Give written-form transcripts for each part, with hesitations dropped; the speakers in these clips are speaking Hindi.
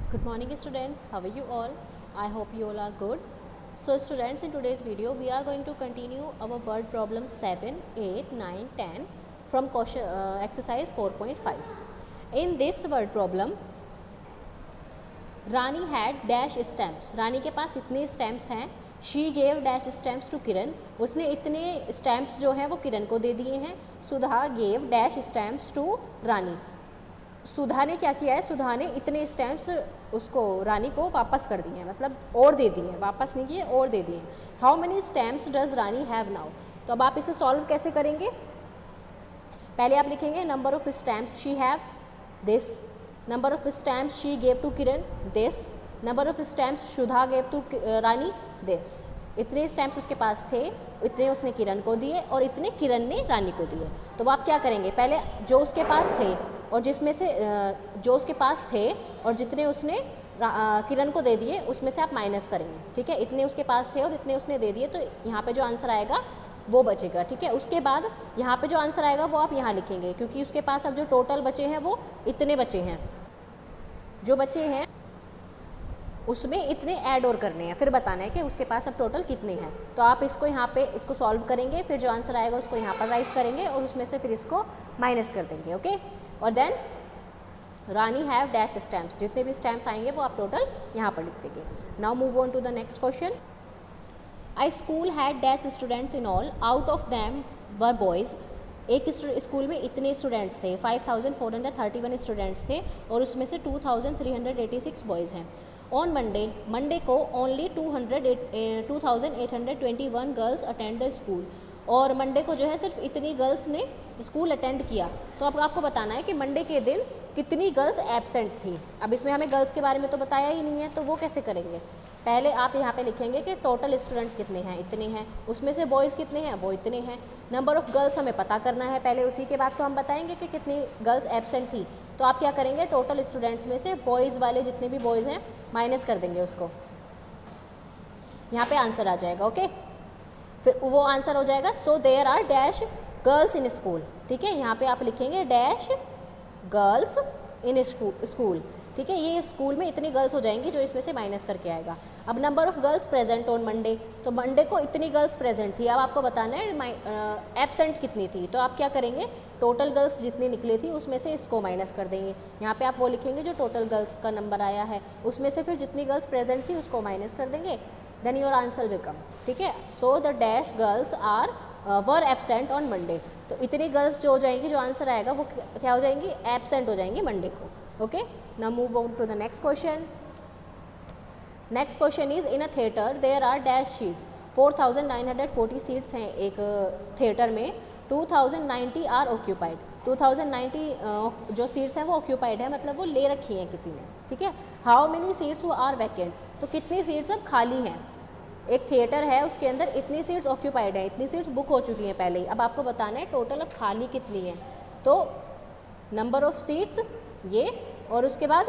Good morning students, how are you all? I hope you all are good. So students, in today's video we are going to continue our word problems 7, 8, 9, 10 from question, exercise 4.5. In this word problem, Rani had dash stamps, Rani के पास इतने स्टैम्प्स हैं. She gave dash stamps to Kiran, उसने इतने स्टैम्प्स जो हैं वो किरण को दे दिए हैं. सुधा गेव डैश स्टैम्प्स टू रानी, सुधा ने क्या किया है, सुधा ने इतने स्टैम्प्स उसको रानी को वापस कर दिए हैं, मतलब और दे दिए हैं, वापस नहीं किए और दे दिए. How many stamps does Rani have now. तो अब आप इसे सॉल्व कैसे करेंगे. पहले आप लिखेंगे number of stamps she have this, number of stamps she gave to Kiran this, number of stamps Sudha gave to Rani this. इतने स्टैम्प्स उसके पास थे, इतने उसने किरण को दिए और इतने किरण ने रानी को दिए. तो आप क्या करेंगे, पहले जो उसके पास थे और जिसमें से जो उसके पास थे और जितने उसने किरण को दे दिए उसमें से आप माइनस करेंगे. ठीक है, इतने उसके पास थे और इतने उसने दे दिए, तो यहाँ पे जो आंसर आएगा वो बचेगा. ठीक है, उसके बाद यहाँ पे जो आंसर आएगा वो आप यहाँ लिखेंगे, क्योंकि उसके पास अब जो टोटल बचे हैं वो इतने बचे हैं, जो बचे हैं उसमें इतने ऐड और करने हैं, फिर बताना है कि उसके पास अब टोटल कितने हैं. तो आप इसको यहाँ पे इसको सॉल्व करेंगे, फिर जो आंसर आएगा उसको यहाँ पर राइट करेंगे और उसमें से फिर इसको माइनस कर देंगे. ओके, और then Rani have dash stamps, जितने भी स्टैम्प्स आएंगे वो आप टोटल यहाँ पर लिख देंगे. Now move on to the next question. I school had dash students in all, out of them were boys. एक स्कूल में इतने स्टूडेंट्स थे, 5431 स्टूडेंट्स थे और उसमें से 2386 बॉयज़ हैं. ऑन मंडे, मंडे को only 2821 girls attend the school, और मंडे को जो है सिर्फ इतनी गर्ल्स ने स्कूल अटेंड किया. तो अब आपको बताना है कि मंडे के दिन कितनी गर्ल्स एब्सेंट थी. अब इसमें हमें गर्ल्स के बारे में तो बताया ही नहीं है, तो वो कैसे करेंगे. पहले आप यहाँ पे लिखेंगे कि टोटल स्टूडेंट्स कितने हैं, इतने हैं, उसमें से बॉयज़ कितने हैं, वो इतने हैं. नंबर ऑफ़ गर्ल्स हमें पता करना है पहले, उसी के बाद तो हम बताएंगे कि कितनी गर्ल्स एब्सेंट थी. तो आप क्या करेंगे, टोटल स्टूडेंट्स में से बॉयज़ वाले जितने भी बॉयज़ हैं माइनस कर देंगे उसको, यहाँ पे आंसर आ जाएगा. ओके, फिर वो आंसर हो जाएगा so there are dash girls in school. ठीक है, यहाँ पे आप लिखेंगे डैश गर्ल्स इन स्कूल. ठीक है, ये स्कूल में इतनी गर्ल्स हो जाएंगी जो इसमें से माइनस करके आएगा. अब number of girls present on Monday, तो मंडे को इतनी गर्ल्स प्रेजेंट थी. अब आपको बताना है एब्सेंट कितनी थी. तो आप क्या करेंगे, टोटल गर्ल्स जितनी निकली थी उसमें से इसको माइनस कर देंगे. यहाँ पे आप वो लिखेंगे जो टोटल गर्ल्स का नंबर आया है, उसमें से फिर जितनी गर्ल्स प्रेजेंट थी उसको माइनस कर देंगे. Then your answer will come. ठीक है, so the dash girls are were absent on Monday. तो इतनी गर्ल्स जो हो जाएंगी, जो आंसर आएगा वो क्या हो जाएंगी, एब्सेंट हो जाएंगी मंडे को. Okay, now move on to the next question. Next question is in a theatre there are dash seats. 4940 seats हैं एक थिएटर में, 2090 आर ऑक्यूपाइड. 2090 जो सीट्स हैं वो ऑक्यूपाइड है, मतलब वो ले रखी हैं किसी ने. ठीक है, हाउ मेनी सीट्स वो आर वैकेंट, तो कितनी सीट्स अब खाली हैं. एक थिएटर है उसके अंदर इतनी सीट्स ऑक्यूपाइड हैं, इतनी सीट्स बुक हो चुकी हैं पहले ही. अब आपको बताना है टोटल अब खाली कितनी है. तो नंबर ऑफ़ सीट्स ये, और उसके बाद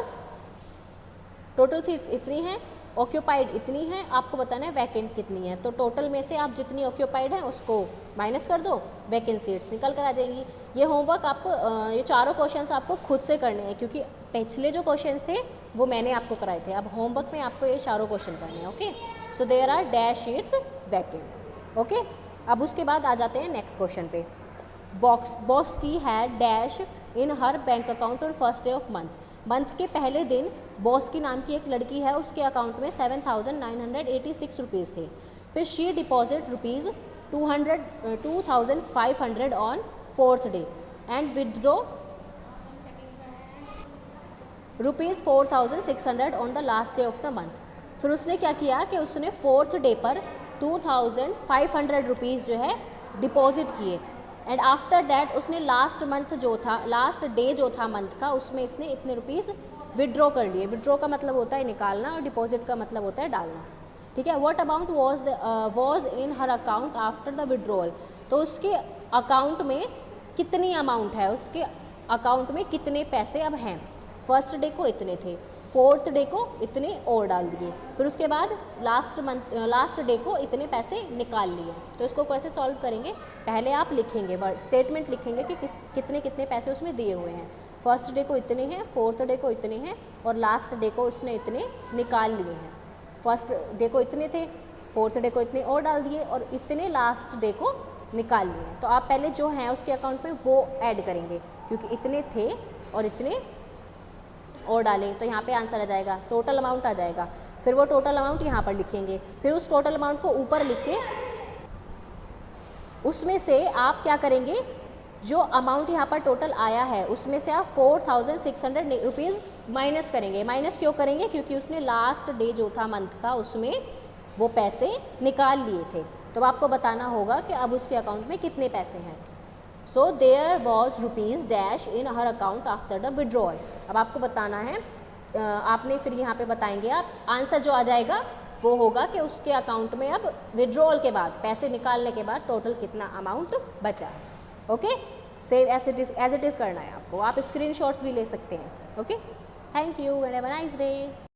टोटल सीट्स इतनी हैं, ऑक्यूपाइड इतनी हैं, आपको बताना है वैकेंट कितनी है. तो टोटल में से आप जितनी ऑक्यूपाइड हैं उसको माइनस कर दो, वैकेंट सीट्स निकल कर आ जाएंगी. ये होमवर्क आपको ये चारों क्वेश्चंस आपको खुद से करने हैं, क्योंकि पिछले जो क्वेश्चंस थे वो मैंने आपको कराए थे. अब होमवर्क में आपको ये चारों क्वेश्चन करने हैं. Okay, so there are dash seats vacant. Okay, अब उसके बाद आ जाते हैं नेक्स्ट क्वेश्चन पे. बॉस की had dash in her bank account और first day of month. Month के पहले दिन बॉस की नाम की एक लड़की है, उसके अकाउंट में 7986 रुपीज़ थे. फिर she deposit rupees 2500 on fourth day and withdraw rupees 4600 on the last day of the month. फिर उसने क्या किया कि उसने फोर्थ डे पर 2500 रुपीज़ जो है डिपॉजिट किए, एंड आफ्टर दैट उसने लास्ट मंथ जो था, लास्ट डे जो था मंथ का, उसमें इसने इतने रुपीज़ विड्रॉ कर लिए. विड्रॉ का मतलब होता है निकालना और डिपॉजिट का मतलब होता है डालना. ठीक है, what amount was in her account after the withdrawal. तो उसके अकाउंट में कितनी अमाउंट है, उसके अकाउंट में कितने पैसे अब हैं. फर्स्ट डे को इतने थे, फोर्थ डे को इतने और डाल दिए, फिर उसके बाद लास्ट डे को इतने पैसे निकाल लिए. तो इसको कैसे सॉल्व करेंगे, पहले आप लिखेंगे वर्ड स्टेटमेंट लिखेंगे कि कितने कितने पैसे उसमें दिए हुए हैं. फर्स्ट डे को इतने हैं, फोर्थ डे को इतने हैं और लास्ट डे को उसने इतने निकाल लिए हैं। फर्स्ट डे को इतने थे, फोर्थ डे को इतने और डाल दिए और इतने लास्ट डे को निकाल लिए हैं। तो आप पहले जो हैं उसके अकाउंट में वो ऐड करेंगे, क्योंकि इतने थे और इतने और डालें तो यहाँ पे आंसर आ जाएगा, टोटल अमाउंट आ जाएगा। फिर वो टोटल अमाउंट यहाँ पर लिखेंगे, फिर उस टोटल अमाउंट को ऊपर लिख के उसमें से आप क्या करेंगे, जो अमाउंट यहाँ पर टोटल आया है उसमें से आप 4600 रुपीज़ माइनस करेंगे। माइनस क्यों करेंगे, क्योंकि उसने लास्ट डे जो था मंथ का उसमें वो पैसे निकाल लिए थे। तो आपको बताना होगा कि अब उसके अकाउंट में कितने पैसे हैं। So there was rupees dash in her account after the withdrawal. अब आपको बताना है, आपने फिर यहाँ पे बताएंगे आप, आंसर जो आ जाएगा वो होगा कि उसके अकाउंट में अब विड्रॉल के बाद, पैसे निकालने के बाद टोटल कितना अमाउंट बचा है। Okay, save as it is करना है आपको। आप स्क्रीनशॉट्स भी ले सकते हैं। Okay, thank you and have a nice day.